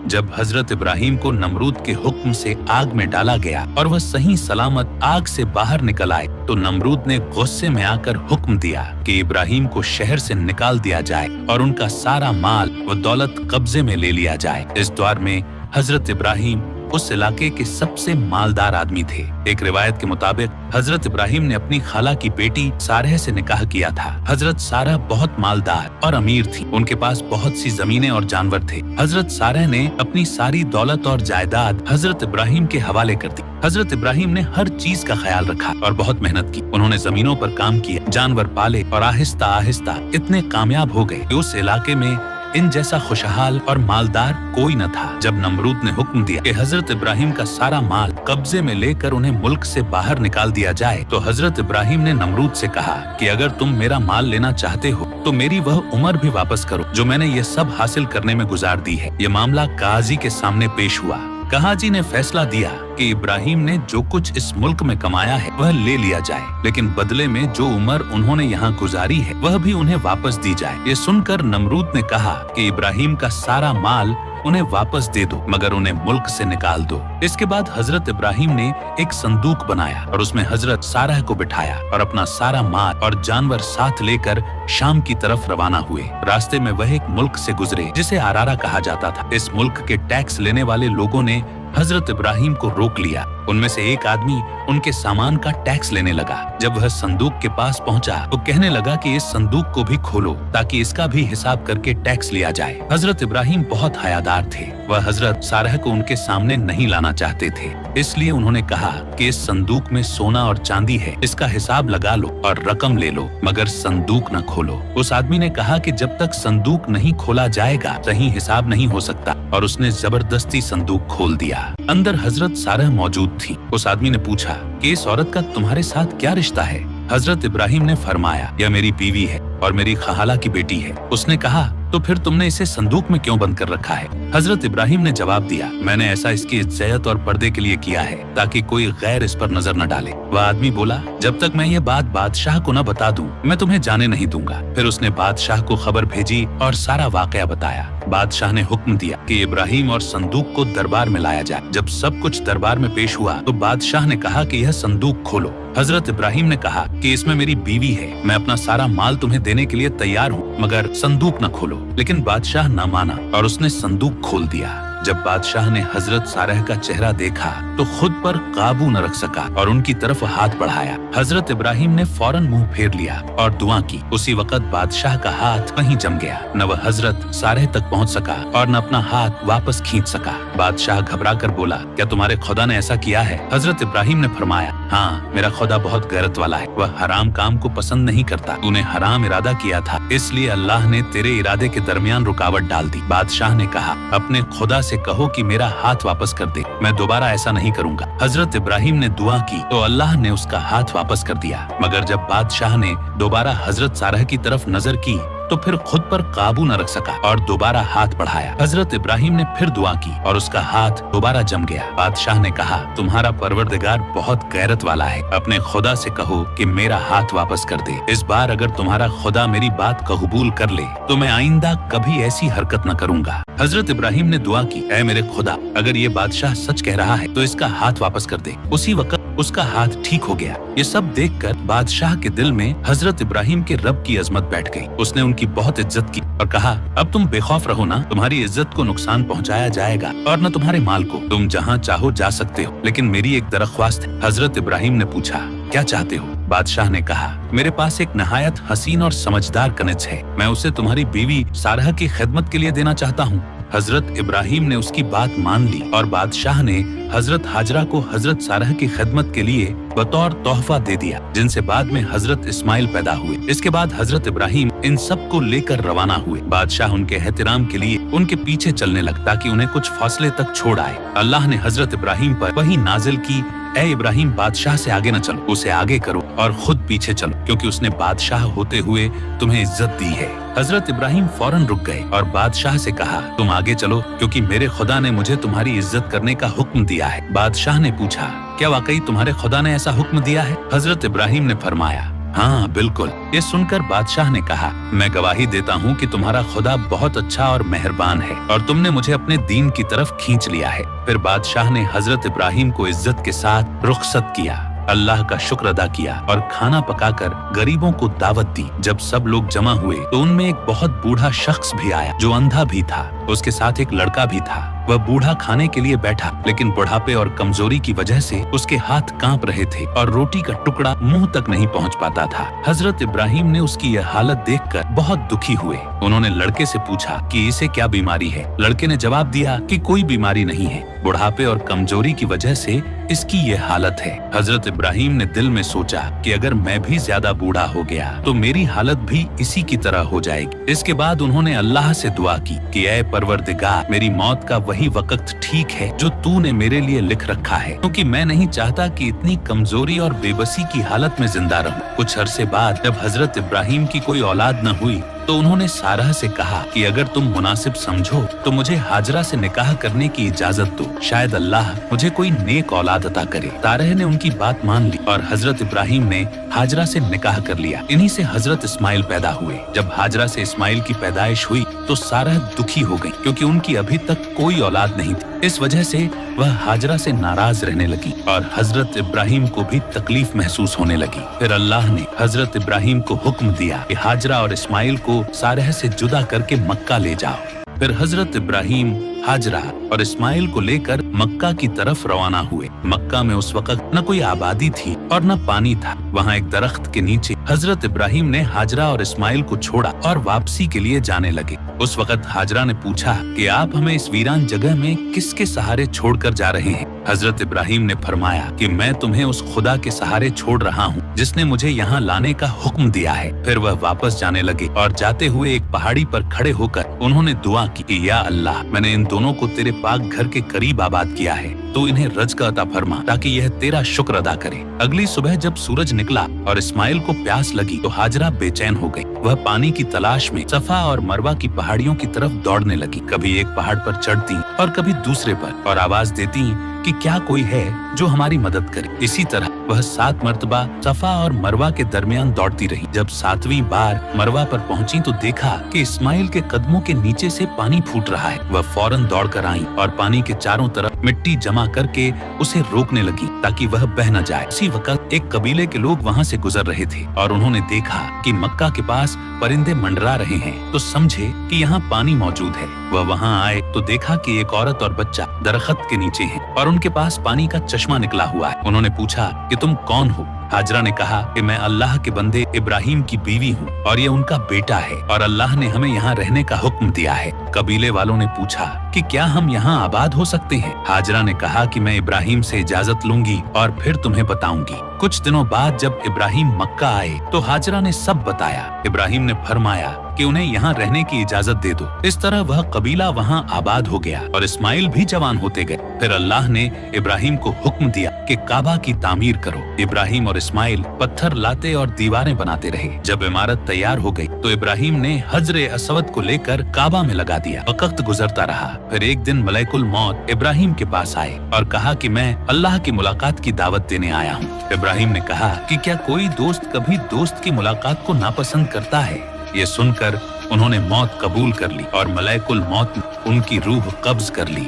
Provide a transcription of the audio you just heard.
जब हजरत इब्राहिम को नमरूद के हुक्म से आग में डाला गया और वह सही सलामत आग से बाहर निकल आए तो नमरूद ने गुस्से में आकर हुक्म दिया कि इब्राहिम को शहर से निकाल दिया जाए और उनका सारा माल व दौलत कब्जे में ले लिया जाए। इस दौर में हजरत इब्राहिम उस इलाके के सबसे मालदार आदमी थे। एक रिवायत के मुताबिक हजरत इब्राहिम ने अपनी खाला की बेटी सारह से निकाह किया था। हजरत सारह बहुत मालदार और अमीर थी। उनके पास बहुत सी जमीनें और जानवर थे। हजरत सारह ने अपनी सारी दौलत और जायदाद हजरत इब्राहिम के हवाले कर दी। हजरत इब्राहिम ने हर चीज का ख्याल रखा और बहुत मेहनत की। उन्होंने जमीनों पर काम किया, जानवर पाले और आहिस्ता आहिस्ता इतने कामयाब हो गए कि उस इलाके में इन जैसा खुशहाल और मालदार कोई न था। जब नमरूद ने हुक्म दिया कि हजरत इब्राहिम का सारा माल कब्जे में लेकर उन्हें मुल्क से बाहर निकाल दिया जाए तो हजरत इब्राहिम ने नमरूद से कहा कि अगर तुम मेरा माल लेना चाहते हो तो मेरी वह उम्र भी वापस करो जो मैंने ये सब हासिल करने में गुजार दी है। ये मामला काजी के सामने पेश हुआ। काजी ने फैसला दिया कि इब्राहिम ने जो कुछ इस मुल्क में कमाया है वह ले लिया जाए, लेकिन बदले में जो उम्र उन्होंने यहाँ गुजारी है वह भी उन्हें वापस दी जाए। ये सुनकर नमरूद ने कहा कि इब्राहिम का सारा माल उन्हें वापस दे दो मगर उन्हें मुल्क से निकाल दो। इसके बाद हजरत इब्राहिम ने एक संदूक बनाया और उसमें हजरत सारह को बिठाया और अपना सारा माल और जानवर साथ लेकर शाम की तरफ रवाना हुए। रास्ते में वह एक मुल्क से गुजरे जिसे आरारा कहा जाता था। इस मुल्क के टैक्स लेने वाले लोगों ने हजरत इब्राहिम को रोक लिया। उनमें से एक आदमी उनके सामान का टैक्स लेने लगा। जब वह संदूक के पास पहुंचा तो कहने लगा कि इस संदूक को भी खोलो ताकि इसका भी हिसाब करके टैक्स लिया जाए। हजरत इब्राहिम बहुत हयादार थे। वह हजरत सारह को उनके सामने नहीं लाना चाहते थे, इसलिए उन्होंने कहा कि इस संदूक में सोना और चांदी है, इसका हिसाब लगा लो और रकम ले लो मगर संदूक न खोलो। उस आदमी ने कहा कि जब तक संदूक नहीं खोला जाएगा सही हिसाब नहीं हो सकता और उसने जबरदस्ती संदूक खोल दिया। अंदर हजरत सारह मौजूद थी। उस आदमी ने पूछा कि इस औरत का तुम्हारे साथ क्या रिश्ता है? हजरत इब्राहिम ने फरमाया, यह मेरी बीवी है और मेरी खाला की बेटी है। उसने कहा, तो फिर तुमने इसे संदूक में क्यों बंद कर रखा है? हजरत इब्राहिम ने जवाब दिया, मैंने ऐसा इसकी इज्जत और पर्दे के लिए किया है ताकि कोई गैर इस पर नजर न डाले। वह आदमी बोला, जब तक मैं ये बात बादशाह को न बता दूं मैं तुम्हें जाने नहीं दूंगा। फिर उसने बादशाह को खबर भेजी और सारा वाकया बताया। बादशाह ने हुक्म दिया कि इब्राहिम और संदूक को दरबार में लाया जाए। जब सब कुछ दरबार में पेश हुआ तो बादशाह ने कहा कि यह संदूक खोलो। हजरत इब्राहिम ने कहा कि इसमें मेरी बीवी है, मैं अपना सारा माल तुम्हें देने के लिए तैयार हूँ मगर संदूक न खोलो। लेकिन बादशाह न माना और उसने संदूक खोल दिया। जब बादशाह ने हजरत सारह का चेहरा देखा तो खुद पर काबू न रख सका और उनकी तरफ हाथ बढ़ाया। हजरत इब्राहिम ने फौरन मुंह फेर लिया और दुआ की। उसी वक्त बादशाह का हाथ कहीं जम गया। न वह हजरत सारह तक पहुंच सका और न अपना हाथ वापस खींच सका। बादशाह घबरा कर बोला, क्या तुम्हारे खुदा ने ऐसा किया है? हजरत इब्राहिम ने फरमाया, हाँ, मेरा खुदा बहुत गैरत वाला है, वह हराम काम को पसंद नहीं करता। तूने हराम इरादा किया था इसलिए अल्लाह ने तेरे इरादे के दरमियान रुकावट डाल दी। बादशाह ने कहा, अपने खुदा से कहो कि मेरा हाथ वापस कर दे, मैं दोबारा ऐसा नहीं करूंगा। हजरत इब्राहिम ने दुआ की तो अल्लाह ने उसका हाथ वापस कर दिया। मगर जब बादशाह ने दोबारा हजरत सारह की तरफ नजर की तो फिर खुद पर काबू न रख सका और दोबारा हाथ बढ़ाया। हजरत इब्राहिम ने फिर दुआ की और उसका हाथ दोबारा जम गया। बादशाह ने कहा, तुम्हारा परवरदिगार बहुत गैरत वाला है, अपने खुदा से कहो कि मेरा हाथ वापस कर दे। इस बार अगर तुम्हारा खुदा मेरी बात कबूल कर ले तो मैं आइंदा कभी ऐसी हरकत न करूंगा। हजरत इब्राहिम ने दुआ की, ऐ मेरे खुदा, अगर ये बादशाह सच कह रहा है तो इसका हाथ वापस कर दे। उसी वक्त उसका हाथ ठीक हो गया। ये सब देखकर बादशाह के दिल में हजरत इब्राहिम के रब की अजमत बैठ गई। उसने उनकी बहुत इज्जत की और कहा, अब तुम बेखौफ रहो ना, तुम्हारी इज्जत को नुकसान पहुंचाया जाएगा और न तुम्हारे माल को। तुम जहां चाहो जा सकते हो, लेकिन मेरी एक दरख्वास्त है। हजरत इब्राहिम ने पूछा, क्या चाहते हो? बादशाह ने कहा, मेरे पास एक नहायत हसीन और समझदार कनिज है, मैं उसे तुम्हारी बीवी सारह की खिदमत के लिए देना चाहता हूँ। हजरत इब्राहिम ने उसकी बात मान ली और बादशाह ने हजरत हाजरा को हजरत सारह की खिदमत के लिए बतौर तोहफा दे दिया, जिनसे बाद में हजरत इस्माइल पैदा हुए। इसके बाद हजरत इब्राहिम इन सब को लेकर रवाना हुए। बादशाह उनके एहतराम के लिए उनके पीछे चलने लगा ताकि उन्हें कुछ फासले तक छोड़ आए। अल्लाह ने हजरत इब्राहिम पर वही नाजिल की, ऐ इब्राहिम, बादशाह से आगे न चलो, उसे आगे करो और खुद पीछे चलो, क्योंकि उसने बादशाह होते हुए तुम्हें इज्जत दी है। हजरत इब्राहिम फौरन रुक गए और बादशाह से कहा, तुम आगे चलो क्योंकि मेरे खुदा ने मुझे तुम्हारी इज्जत करने का हुक्म दिया है। बादशाह ने पूछा, क्या वाकई तुम्हारे खुदा ने ऐसा हुक्म दिया है? हजरत इब्राहिम ने फरमाया, हाँ बिल्कुल। ये सुनकर बादशाह ने कहा, मैं गवाही देता हूँ कि तुम्हारा खुदा बहुत अच्छा और मेहरबान है और तुमने मुझे अपने दीन की तरफ खींच लिया है। फिर बादशाह ने हजरत इब्राहिम को इज्जत के साथ रुखसत किया, अल्लाह का शुक्र अदा किया और खाना पकाकर गरीबों को दावत दी। जब सब लोग जमा हुए तो उनमें एक बहुत बूढ़ा शख्स भी आया जो अंधा भी था। उसके साथ एक लड़का भी था। वह बूढ़ा खाने के लिए बैठा, लेकिन बुढ़ापे और कमजोरी की वजह से उसके हाथ कांप रहे थे और रोटी का टुकड़ा मुंह तक नहीं पहुंच पाता था। हजरत इब्राहिम ने उसकी यह हालत देखकर बहुत दुखी हुए। उन्होंने लड़के से पूछा कि इसे क्या बीमारी है। लड़के ने जवाब दिया कि कोई बीमारी नहीं है, बुढ़ापे और कमजोरी की वजह से इसकी ये हालत है। हजरत इब्राहिम ने दिल में सोचा कि अगर मैं भी ज्यादा बूढ़ा हो गया तो मेरी हालत भी इसी की तरह हो जाएगी। इसके बाद उन्होंने अल्लाह से दुआ की कि ऐ परवरदिगार, मेरी मौत का वही वक्त ठीक है जो तूने मेरे लिए लिख रखा है, क्योंकि मैं नहीं चाहता कि इतनी कमजोरी और बेबसी की हालत में जिंदा रहूं। कुछ अरसे बाद जब हजरत इब्राहिम की कोई औलाद न हुई तो उन्होंने सारा से कहा कि अगर तुम मुनासिब समझो तो मुझे हाजरा से निकाह करने की इजाजत दो, शायद अल्लाह मुझे कोई नेक औलाद अता करे। सारह ने उनकी बात मान ली और हजरत इब्राहिम ने हाजरा से निकाह कर लिया। इन्हीं से हजरत इस्माइल पैदा हुए। जब हाजरा से इस्माइल की पैदाइश हुई तो सारह दुखी हो गई, क्योंकि उनकी अभी तक कोई औलाद नहीं थी। इस वजह से वह हाजरा से नाराज रहने लगी और हजरत इब्राहिम को भी तकलीफ महसूस होने लगी। फिर अल्लाह ने हजरत इब्राहिम को हुक्म दिया कि हाजरा और इस्माइल को सारह से जुदा करके मक्का ले जाओ। फिर हजरत इब्राहिम हाजरा और इस्माइल को लेकर मक्का की तरफ रवाना हुए। मक्का में उस वक्त न कोई आबादी थी और न पानी था। वहाँ एक दरख्त के नीचे हजरत इब्राहिम ने हाजरा और इस्माइल को छोड़ा और वापसी के लिए जाने लगे। उस वक्त हाजरा ने पूछा कि आप हमें इस वीरान जगह में किसके सहारे छोड़कर जा रहे हैं? हजरत इब्राहिम ने फरमाया कि मैं तुम्हें उस खुदा के सहारे छोड़ रहा हूँ जिसने मुझे यहाँ लाने का हुक्म दिया है। फिर वह वापस जाने लगे और जाते हुए एक पहाड़ी पर खड़े होकर उन्होंने दुआ की कि या अल्लाह, मैंने इन दोनों को तेरे पाक घर के करीब आबाद किया है, तो इन्हें रज़्क़ अता फरमा ताकि यह तेरा शुक्र अदा करे। अगली सुबह जब सूरज निकला और इस्माइल को प्यास लगी तो हाजरा बेचैन हो गई। वह पानी की तलाश में सफा और मरवा की पहाड़ियों की तरफ दौड़ने लगी। कभी एक पहाड़ पर चढ़ती और कभी दूसरे पर और आवाज देती कि क्या कोई है जो हमारी मदद करे। इसी तरह वह 7 मर्तबा सफा और मरवा के दरमियान दौड़ती रही। जब 7वीं बार मरवा पर पहुंची तो देखा कि इस्माइल के कदमों के नीचे से पानी फूट रहा है। वह फौरन दौड़कर आई और पानी के चारों तरफ मिट्टी जमा करके उसे रोकने लगी ताकि वह बह न जाए। उसी वक्त एक कबीले के लोग वहाँ से गुजर रहे थे और उन्होंने देखा कि मक्का के पास परिंदे मंडरा रहे हैं, तो समझे कि यहाँ पानी मौजूद है। वह वहाँ आए तो देखा कि एक औरत और बच्चा दरख्त के नीचे हैं और उनके पास पानी का चश्मा निकला हुआ है। उन्होंने पूछा कि तुम कौन हो? हाजरा ने कहा कि मैं अल्लाह के बंदे इब्राहिम की बीवी हूँ और ये उनका बेटा है और अल्लाह ने हमें यहाँ रहने का हुक्म दिया है। कबीले वालों ने पूछा कि क्या हम यहाँ आबाद हो सकते हैं? हाजरा ने कहा कि मैं इब्राहिम से इजाजत लूंगी और फिर तुम्हें बताऊंगी। कुछ दिनों बाद जब इब्राहिम मक्का आए तो हाजरा ने सब बताया। इब्राहिम ने फरमाया कि उन्हें यहाँ रहने की इजाजत दे दो। इस तरह वह कबीला वहाँ आबाद हो गया और इस्माइल भी जवान होते गए। फिर अल्लाह ने इब्राहिम को हुक्म दिया कि काबा की तामीर करो। इब्राहिम और इस्माइल पत्थर लाते और दीवारें बनाते रहे। जब इमारत तैयार हो गई तो इब्राहिम ने हजरे अस्वद को लेकर काबा में लगा दिया। वक्त गुजरता रहा। फिर एक दिन मलैकुल मौत इब्राहिम के पास आए और कहा कि मैं अल्लाह की मुलाकात की दावत देने आया हूँ। इब्राहिम ने कहा कि क्या कोई दोस्त कभी दोस्त की मुलाकात को नापसंद करता है? ये सुनकर उन्होंने मौत कबूल कर ली और मलैकुल मौत ने उनकी रूह कब्ज कर ली।